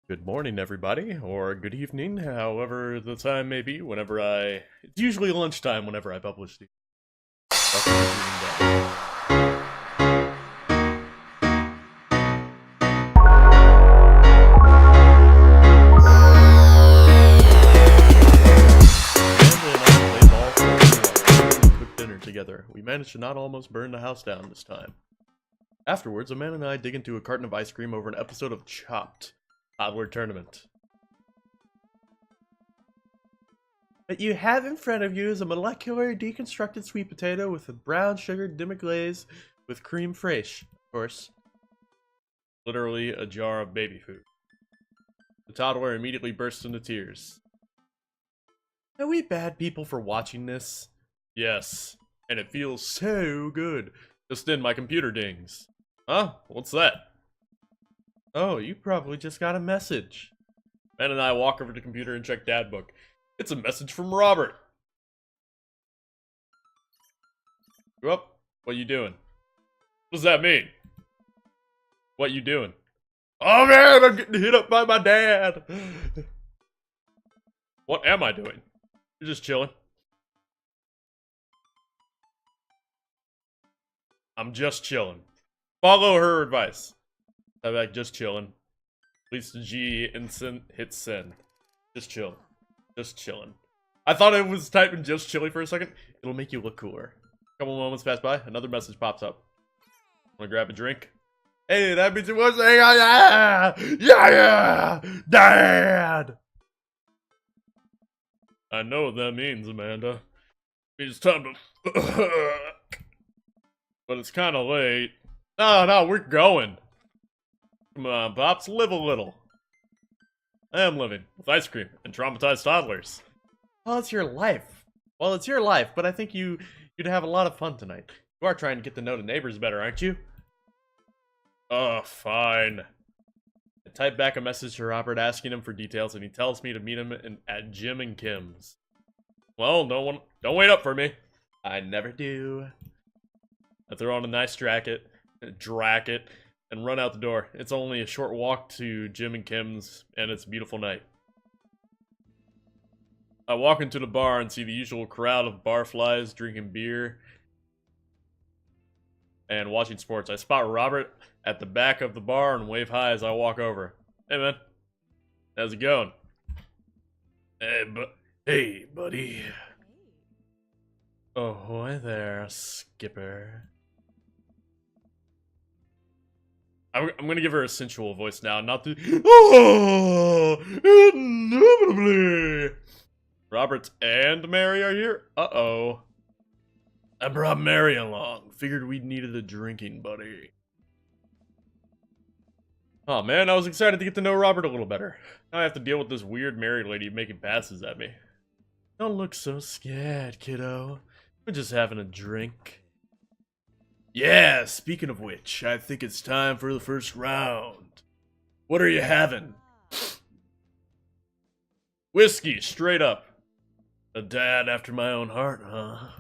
Good morning, everybody, or good evening, however the time may be, whenever I... It's usually lunchtime whenever I publish these. Welcome to JimJam. Cook dinner together. We managed to not almost burn the house down this time. Afterwards, Amanda and I dig into a carton of ice cream over an episode of Chopped. Toddler Tournament. What you have in front of you is a molecular deconstructed sweet potato with a brown sugar demi-glaze with creme fraiche, of course. Literally a jar of baby food. The toddler immediately bursts into tears. Are we bad people for watching this? Yes, and it feels so good. Just then my computer dings. Huh? What's that? Oh, you probably just got a message. Ben and I walk over to the computer and check Dad Book. It's a message from Robert. You up? What you doing? What does that mean? What you doing? Oh man, I'm getting hit up by my dad. What am I doing? You're just chilling. I'm just chilling. Follow her advice. I'm like, just chilling. Release the G and hit send. Just chill. Just chilling. I thought it was typing just chilly for a second. It'll make you look cooler. A couple moments pass by. Another message pops up. Wanna grab a drink? Hey, that means it was yeah, Dad! I know what that means, Amanda. It means it's time to but it's kinda late. No, we're going. Come on, Pops, live a little. I am living, with ice cream and traumatized toddlers. Well, it's your life. Well, it's your life, but I think you'd have a lot of fun tonight. You are trying to get to know the neighbors better, aren't you? Oh, fine. I type back a message to Robert asking him for details, and he tells me to meet him at Jim and Kim's. Well, don't wait up for me. I never do. I throw on a nice jacket, and run out the door. It's only a short walk to Jim and Kim's, and it's a beautiful night. I walk into the bar and see the usual crowd of barflies drinking beer and watching sports. I spot Robert at the back of the bar and wave hi as I walk over. Hey man, how's it going? Hey buddy. Oh, hi there, Skipper. I'm gonna give her a sensual voice now, not the oh, indubitably. Robert and Mary are here? Uh-oh. I brought Mary along. Figured we needed a drinking buddy. Oh man, I was excited to get to know Robert a little better. Now I have to deal with this weird married lady making passes at me. Don't look so scared, kiddo. We're just having a drink. Yeah, speaking of which, I think it's time for the first round. What are you having? Whiskey, straight up. A dad after my own heart, huh?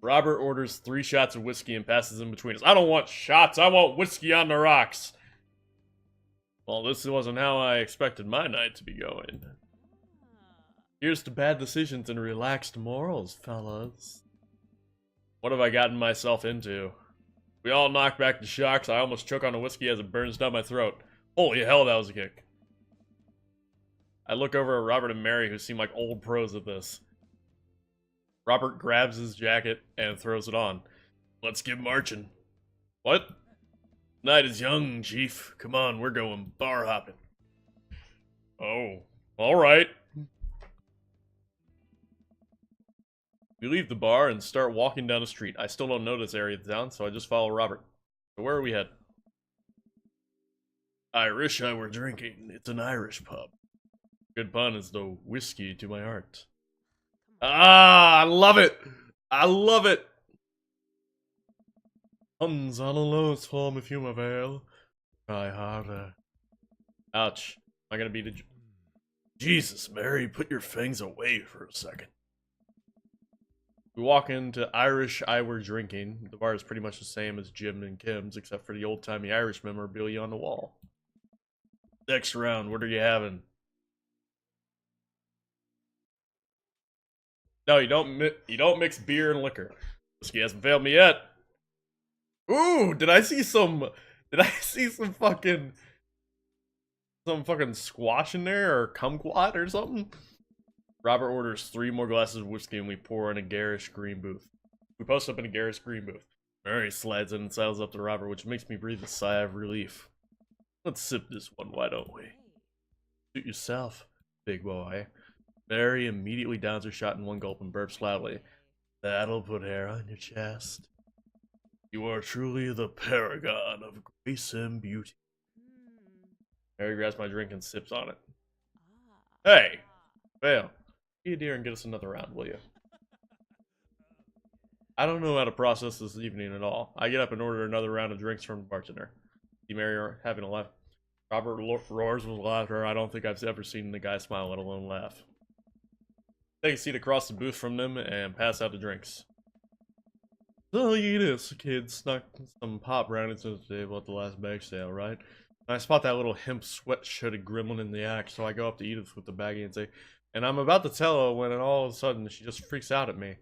Robert orders 3 shots of whiskey and passes in between us. I don't want shots, I want whiskey on the rocks. Well, this wasn't how I expected my night to be going. Here's to bad decisions and relaxed morals, fellas. What have I gotten myself into? We all knock back the shocks. I almost choke on the whiskey as it burns down my throat. Holy hell, that was a kick. I look over at Robert and Mary, who seem like old pros at this. Robert grabs his jacket and throws it on. Let's get marching. What? Night is young, Chief. Come on, we're going bar hopping. Oh, alright. We leave the bar and start walking down the street. I still don't know this area of the town, so I just follow Robert. So where are we headed? Irish I were drinking. It's an Irish pub. Good pun is the whiskey to my heart. Ah, I love it! I love it! Puns on a lowest form if you avail. Try harder. Ouch. Am I gonna be the... Jesus, Mary, put your fangs away for a second. We walk into Irish I Were Drinking. The bar is pretty much the same as Jim and Kim's, except for the old-timey Irish memorabilia on the wall. Next round, what are you having? No, you don't mix beer and liquor. Whiskey hasn't failed me yet. Ooh, did I see some some fucking squash in there or kumquat or something? Robert orders 3 more glasses of whiskey and we pour in a garish green booth. We post up in a garish green booth. Mary slides in and sidles up to Robert, which makes me breathe a sigh of relief. Let's sip this one, why don't we? Suit yourself, big boy. Mary immediately downs her shot in one gulp and burps loudly. That'll put hair on your chest. You are truly the paragon of grace and beauty. Mary grabs my drink and sips on it. Hey, Vale, be a dear and get us another round, will you? I don't know how to process this evening at all. I get up and order another round of drinks from the bartender. See Mary having a laugh. Robert roars with laughter. I don't think I've ever seen the guy smile, let alone laugh. Take a seat across the booth from them and pass out the drinks. So Edith, kid, snuck some pop brownies to the table at the last bag sale, right? And I spot that little hemp sweat-shirted gremlin in the act, so I go up to Edith with the baggie and say, and I'm about to tell her when all of a sudden she just freaks out at me.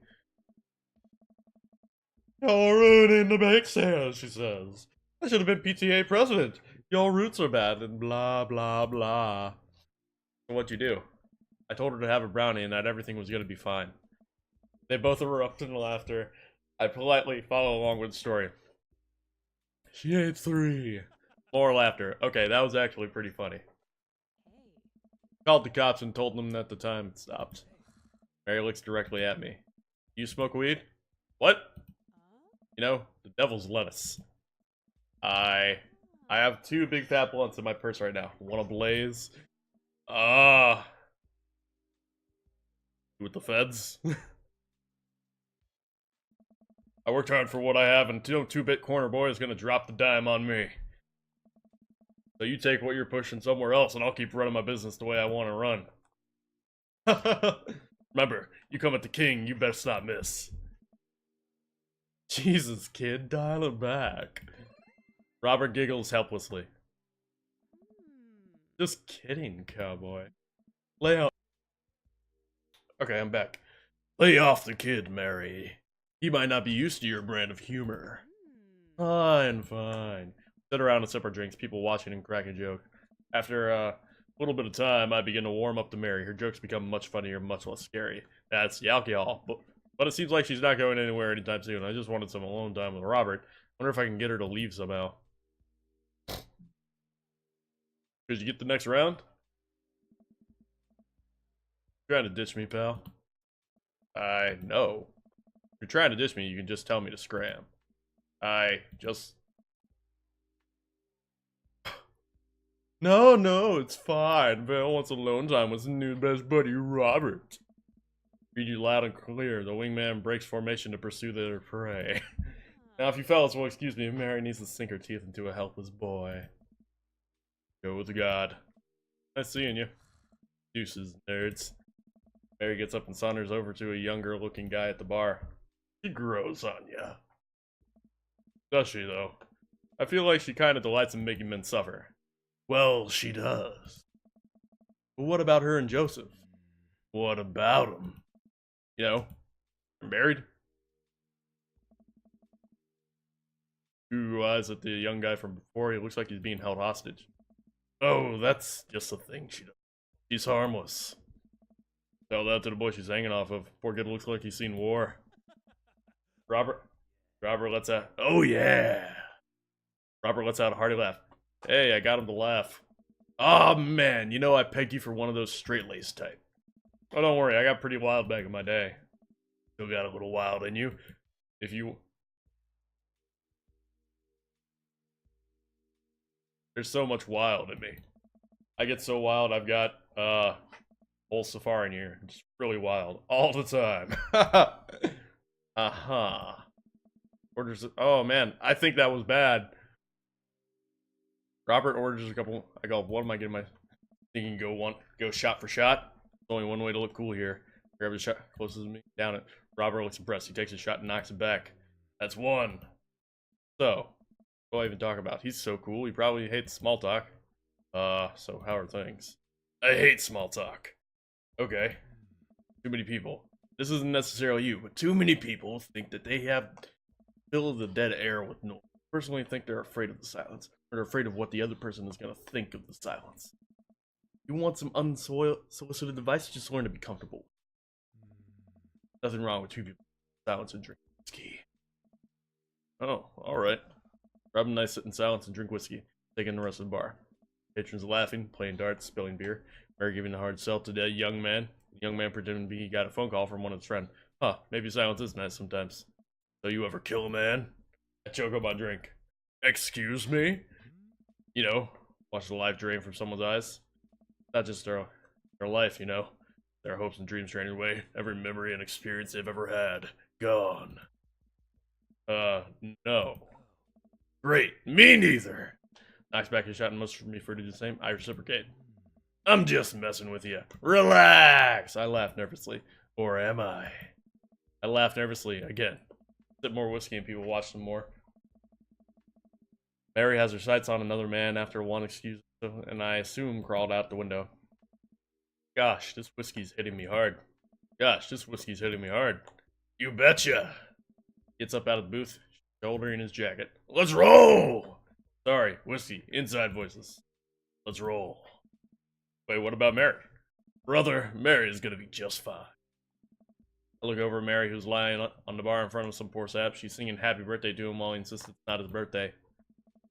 You're ruining the bake sale, she says. I should have been PTA president. Your roots are bad, and blah, blah, blah. So what'd you do? I told her to have a brownie and that everything was gonna be fine. They both erupted in laughter. I politely follow along with the story. She ate 3. More laughter. Okay, that was actually pretty funny. Called the cops and told them that the time had stopped. Mary looks directly at me. You smoke weed? What? You know, the devil's lettuce. I have 2 big fat blunts in my purse right now. One ablaze. With the feds. I worked hard for what I have, and no 2-bit corner boy is gonna drop the dime on me. So you take what you're pushing somewhere else, and I'll keep running my business the way I want to run. Remember, you come at the king, you best not miss. Jesus, kid, dial it back. Robert giggles helplessly. Just kidding, cowboy. Lay off. Okay, I'm back. Lay off the kid, Mary. He might not be used to your brand of humor. Fine, fine. Sit around and sip our drinks, people watching and crack a joke. After a little bit of time, I begin to warm up to Mary. Her jokes become much funnier, much less scary. That's the alcohol. But it seems like she's not going anywhere anytime soon. I just wanted some alone time with Robert. Wonder if I can get her to leave somehow. Did you get the next round? Trying to ditch me, pal? I know. If you're trying to ditch me, you can just tell me to scram. No, it's fine. Val wants alone time with his new best buddy, Robert. Read you loud and clear. The wingman breaks formation to pursue their prey. Now, if you fellas will excuse me, Mary needs to sink her teeth into a helpless boy. Go with God. Nice seeing you. Deuces, nerds. Mary gets up and saunters over to a younger-looking guy at the bar. She grows on ya. Does she, though? I feel like she kind of delights in making men suffer. Well, she does. But what about her and Joseph? What about them? You know, they're married. Ooh, eyes at the young guy from before. He looks like he's being held hostage. Oh, that's just a thing she does. She's harmless. Tell that to the boy she's hanging off of. Poor kid looks like he's seen war. Robert lets out. Oh yeah. Robert lets out a hearty laugh. Hey, I got him to laugh. Oh man, you know I pegged you for one of those straight-laced type. Oh, don't worry, I got pretty wild back in my day. Still got a little wild in you. There's so much wild in me. I get so wild, I've got, whole safari in here. Just really wild. All the time. Uh-huh. Orders, oh man, I think that was bad. Robert orders a couple, I go, what am I getting my, thinking go shot for shot? There's only one way to look cool here. Grab a shot closest to me, down it. Robert looks impressed. He takes a shot and knocks it back. That's 1. So, what do I even talk about? He's so cool. He probably hates small talk. So how are things? I hate small talk. Okay. Too many people. This isn't necessarily you, but too many people think that they have filled the dead air with noise. Personally think they're afraid of the silence, or they're afraid of what the other person is gonna think of the silence. You want some unsolicited advice? Just learn to be comfortable. Nothing wrong with two people. Silence and drink whiskey. Oh, alright. Grab a nice sit in silence and drink whiskey. Take in the rest of the bar. Patrons laughing, playing darts, spilling beer. Mary giving a hard sell to the young man. The young man pretending he got a phone call from one of his friends. Huh, maybe silence is nice sometimes. So you ever kill a man? I choke up my drink. Excuse me? You know, watch the life drain from someone's eyes. Not just their life, you know. Their hopes and dreams drained away. Every memory and experience they've ever had. Gone. No. Great. Me neither. Knocks back his shot and motions for me for to do the same. I reciprocate. I'm just messing with you. Relax. I laugh nervously. Or am I? I laugh nervously again. Sip more whiskey and people watch some more. Mary has her sights on another man after one excuse, and I assume crawled out the window. Gosh, this whiskey's hitting me hard. Gosh, this whiskey's hitting me hard. You betcha. Gets up out of the booth, shouldering his jacket. Let's roll! Sorry, whiskey, inside voices. Let's roll. Wait, what about Mary? Brother, Mary is gonna be just fine. I look over at Mary, who's lying on the bar in front of some poor sap. She's singing happy birthday to him while he insists it's not his birthday.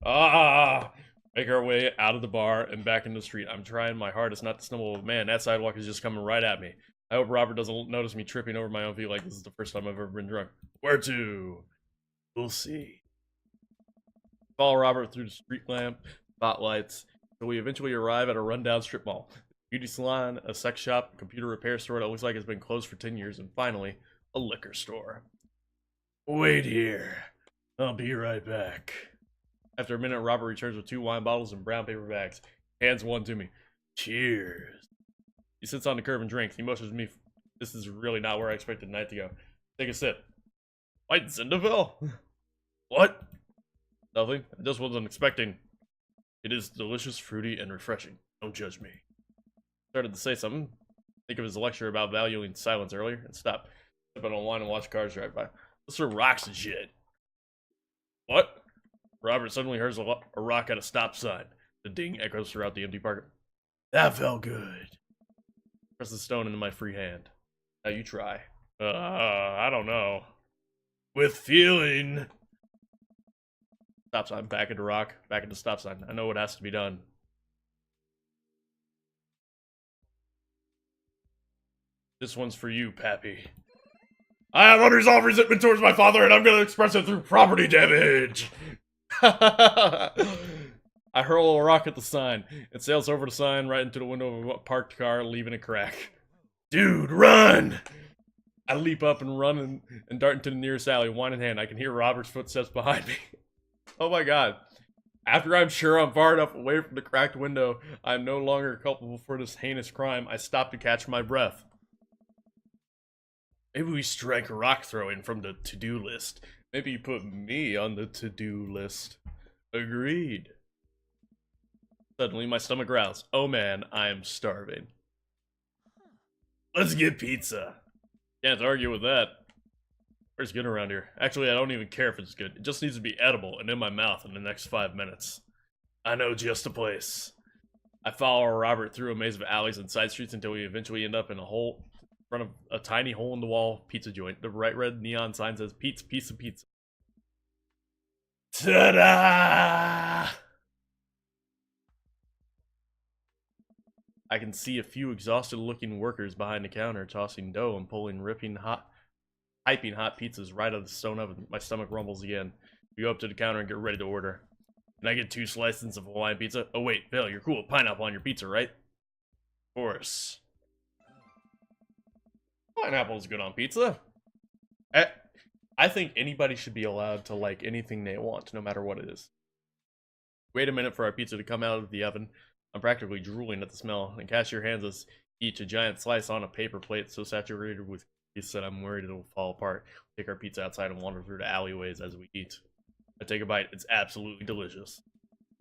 Make our way out of the bar and back into the street. I'm trying my hardest not to stumble. Man, that sidewalk is just coming right at me. I hope Robert doesn't notice me tripping over my own feet like this is the first time I've ever been drunk. Where to? We'll see. Follow Robert through the street lamp, spotlights, until we eventually arrive at a rundown strip mall. Beauty salon, a sex shop, computer repair store that looks like it's been closed for 10 years, and finally, a liquor store. Wait here. I'll be right back. After a minute, Robert returns with 2 wine bottles and brown paper bags. Hands one to me. Cheers. He sits on the curb and drinks. He motions me. This is really not where I expected the night to go. Take a sip. White Zinfandel? What? Nothing. I just wasn't expecting. It is delicious, fruity, and refreshing. Don't judge me. Started to say something. Think of his lecture about valuing silence earlier, and stop. Sip on wine and watch cars drive by. Those are rocks and shit. What? Robert suddenly hears a rock at a stop sign. The ding echoes throughout the empty park. That felt good. Press the stone into my free hand. Now you try. I don't know. With feeling. Stop sign. Back into rock. Back into stop sign. I know what has to be done. This one's for you, Pappy. I have unresolved resentment towards my father, and I'm gonna express it through property damage. I hurl a rock at the sign. It sails over the sign right into the window of a parked car, leaving a crack. Dude, run! I leap up and run and dart into the nearest alley, wine in hand. I can hear Robert's footsteps behind me. Oh my god. After I'm sure I'm far enough away from the cracked window, I'm no longer culpable for this heinous crime. I stop to catch my breath. Maybe we strike rock throwing from the to-do list. Maybe you put me on the to-do list. Agreed. Suddenly, my stomach growls. Oh man, I am starving. Let's get pizza. Can't argue with that. Where's good around here? Actually, I don't even care if it's good. It just needs to be edible and in my mouth in the next 5 minutes. I know just a place. I follow Robert through a maze of alleys and side streets until we eventually end up in front of a tiny hole-in-the-wall pizza joint. The bright red neon sign says, Pete's Piece of Pizza. Ta-da! I can see a few exhausted-looking workers behind the counter tossing dough and piping hot pizzas right out of the stone oven. My stomach rumbles again. We go up to the counter and get ready to order. Can I get 2 slices of Hawaiian pizza? Oh wait, Phil, you're cool with pineapple on your pizza, right? Of course. Pineapple's good on pizza. I think anybody should be allowed to like anything they want, no matter what it is. Wait a minute for our pizza to come out of the oven. I'm practically drooling at the smell, and cashier hands us each a giant slice on a paper plate so saturated with cheese that I'm worried it'll fall apart. Take our pizza outside and wander through the alleyways as we eat. I take a bite. It's absolutely delicious.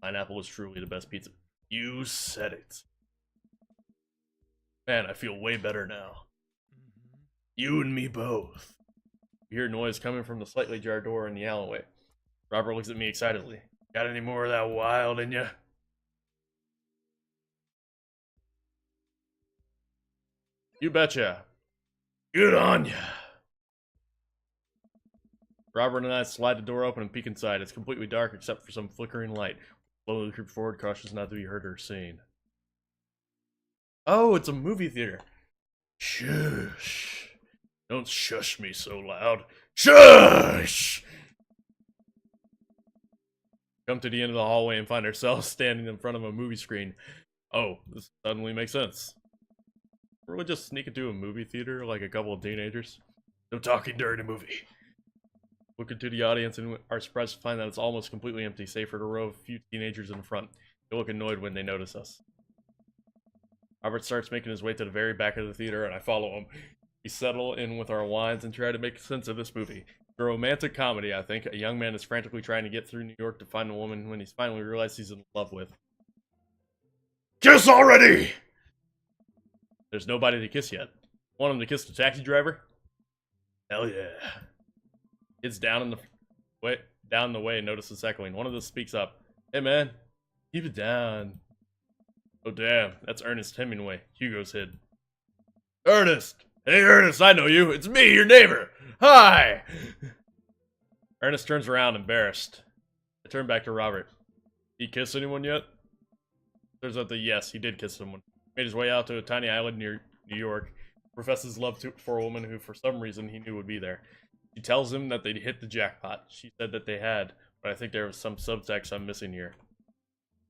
Pineapple is truly the best pizza. You said it. Man, I feel way better now. You and me both. You hear noise coming from the slightly ajar door in the alleyway. Robert looks at me excitedly. Got any more of that wild in ya? You betcha. Good on ya. Robert and I slide the door open and peek inside. It's completely dark except for some flickering light. Slowly creep forward, cautious not to be heard or seen. Oh, it's a movie theater. Shush. Don't shush me so loud. Shush! Come to the end of the hallway and find ourselves standing in front of a movie screen. Oh, this suddenly makes sense. Or we'll just sneak into a movie theater like a couple of teenagers. No talking during the movie. Look into the audience and are surprised to find that it's almost completely empty, save for the row of few teenagers in the front. They look annoyed when they notice us. Robert starts making his way to the very back of the theater, and I follow him. We settle in with our wines and try to make sense of this movie. It's a romantic comedy, I think. A young man is frantically trying to get through New York to find a woman when he's finally realized he's in love with. Kiss already! There's nobody to kiss yet. Want him to kiss the taxi driver? Hell yeah. Kids down the way notices echoing. One of them speaks up. Hey man, keep it down. Oh damn, that's Ernest Hemingway, Hugo's hid. Ernest! Hey Ernest, I know you. It's me, your neighbor. Hi! Ernest turns around, embarrassed. I turn back to Robert. He kiss anyone yet? Turns out that yes, he did kiss someone. Made his way out to a tiny island near New York. Professes love for a woman who for some reason he knew would be there. She tells him that they'd hit the jackpot. She said that they had, but I think there was some subtext I'm missing here.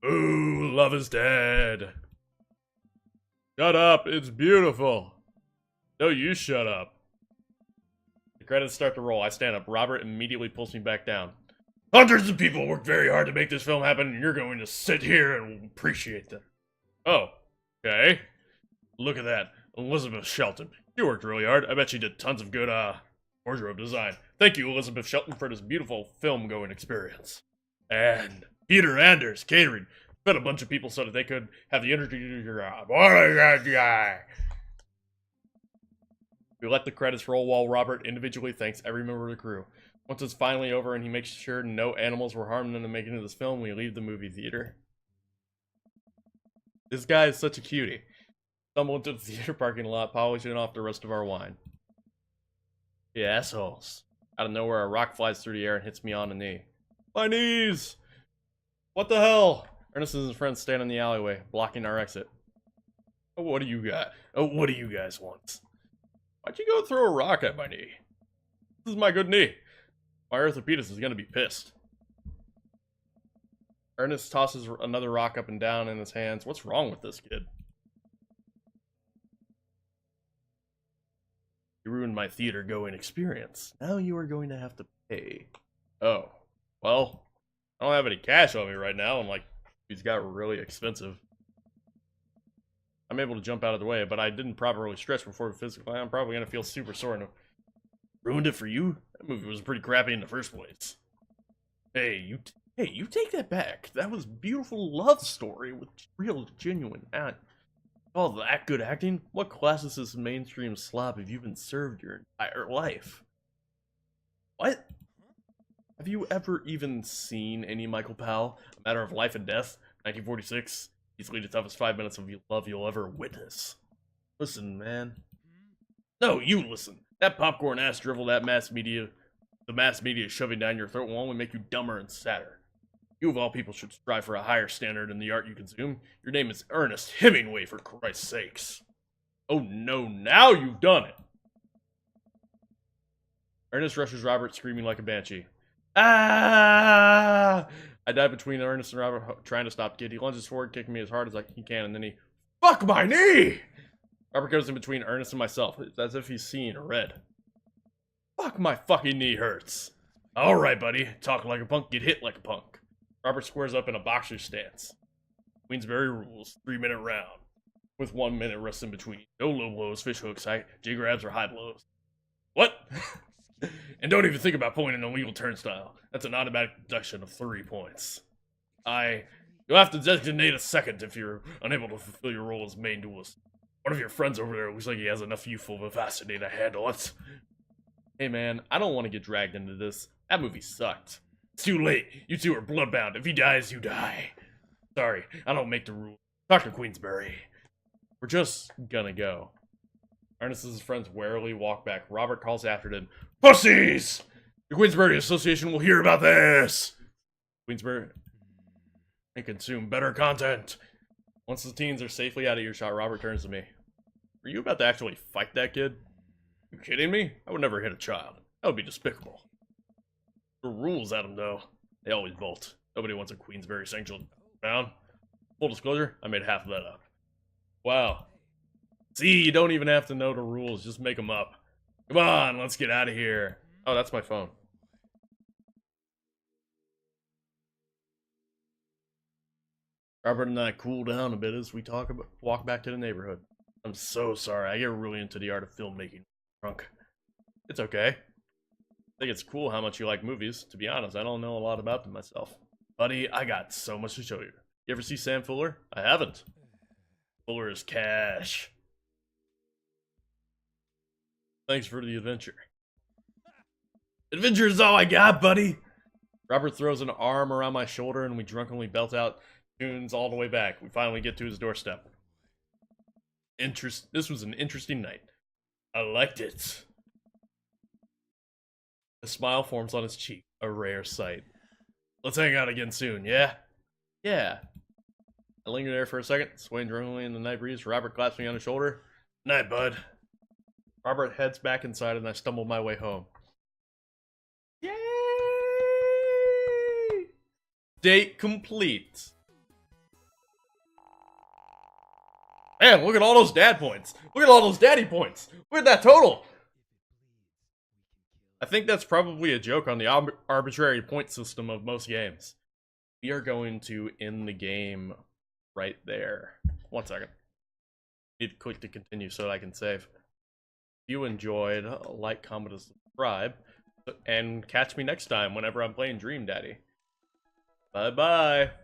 Ooh, love is dead. Shut up, it's beautiful. No, you shut up. The credits start to roll. I stand up. Robert immediately pulls me back down. Hundreds of people worked very hard to make this film happen, and you're going to sit here and appreciate them. Oh, okay. Look at that. Elizabeth Shelton. She worked really hard. I bet she did tons of good, wardrobe design. Thank you, Elizabeth Shelton, for this beautiful film-going experience. And Peter Anders, catering. Fed a bunch of people so that they could have the energy to do your job. What a good guy! We let the credits roll while Robert individually thanks every member of the crew. Once it's finally over and he makes sure no animals were harmed in the making of this film, we leave the movie theater. This guy is such a cutie. Stumble into the theater parking lot, polishing off the rest of our wine. You assholes. Out of nowhere, a rock flies through the air and hits me on the knee. My knees! What the hell? Ernest and his friends stand in the alleyway, blocking our exit. Oh, what do you got? Oh, what do you guys want? Why'd you go throw a rock at my knee? This is my good knee. My orthopedist is gonna be pissed. Ernest tosses another rock up and down in his hands. What's wrong with this kid? You ruined my theater-going experience. Now you are going to have to pay. Oh. Well, I don't have any cash on me right now, and, like, these got really expensive. I'm able to jump out of the way, but I didn't properly stretch before physically. I'm probably going to feel super sore. And ruined it for you? That movie was pretty crappy in the first place. Hey, you take that back. That was a beautiful love story with real, genuine all that good acting? What class is this mainstream slop have you been served your entire life? What? Have you ever even seen any Michael Powell? A Matter of Life and Death, 1946? Easily the toughest 5 minutes of love you'll ever witness. Listen, man. No, you listen. That popcorn ass drivel the mass media is shoving down your throat will only make you dumber and sadder. You of all people should strive for a higher standard in the art you consume. Your name is Ernest Hemingway, for Christ's sakes. Oh no, now you've done it! Ernest rushes Robert, screaming like a banshee. Ah! I dive between Ernest and Robert, trying to stop the kid. He lunges forward, kicking me as hard as he can, and then he... Fuck my knee! Robert goes in between Ernest and myself. It's as if he's seeing red. Fuck, my fucking knee hurts. Alright, buddy. Talk like a punk, get hit like a punk. Robert squares up in a boxer stance. Queensberry rules, 3-minute round. With 1 minute rest in between. No low blows, fish hooks, J grabs, or high blows. What? And don't even think about pulling an illegal turnstile. That's an automatic deduction of 3 points. Oh You'll have to designate a second if you're unable to fulfill your role as main duelist. One of your friends over there looks like he has enough youthful vivacity to handle it. Hey man, I don't want to get dragged into this. That movie sucked. It's too late. You two are bloodbound. If he dies, you die. Sorry, I don't make the rules. Dr. Queensberry. We're just gonna go. Ernest's friends warily walk back. Robert calls after them. Pussies! The Queensberry Association will hear about this! Queensberry and consume better content. Once the teens are safely out of earshot, Robert turns to me. Were you about to actually fight that kid? You kidding me? I would never hit a child. That would be despicable. The rules, Adam, though. They always bolt. Nobody wants a Queensberry sanctioned down. Full disclosure, I made half of that up. Wow. See, you don't even have to know the rules, just make them up. Come on, let's get out of here. Oh, that's my phone. Robert and I cool down a bit as we walk back to the neighborhood. I'm so sorry, I get really into the art of filmmaking. Drunk. It's okay. I think it's cool how much you like movies. To be honest, I don't know a lot about them myself. Buddy, I got so much to show you. You ever see Sam Fuller? I haven't. Fuller is cash. Thanks for the adventure. Adventure is all I got, buddy! Robert throws an arm around my shoulder and we drunkenly belt out tunes all the way back. We finally get to his doorstep. This was an interesting night. I liked it. A smile forms on his cheek, a rare sight. Let's hang out again soon, yeah? Yeah. I linger there for a second, swaying drunkenly in the night breeze. Robert claps me on the shoulder. Night, bud. Robert heads back inside and I stumble my way home. Yay! Date complete. Man, look at all those dad points. Look at all those daddy points. Look at that total. I think that's probably a joke on the arbitrary point system of most games. We are going to end the game right there. 1 second. Need to click to continue so that I can save. If you enjoyed, like, comment, and subscribe. And catch me next time whenever I'm playing Dream Daddy. Bye-bye.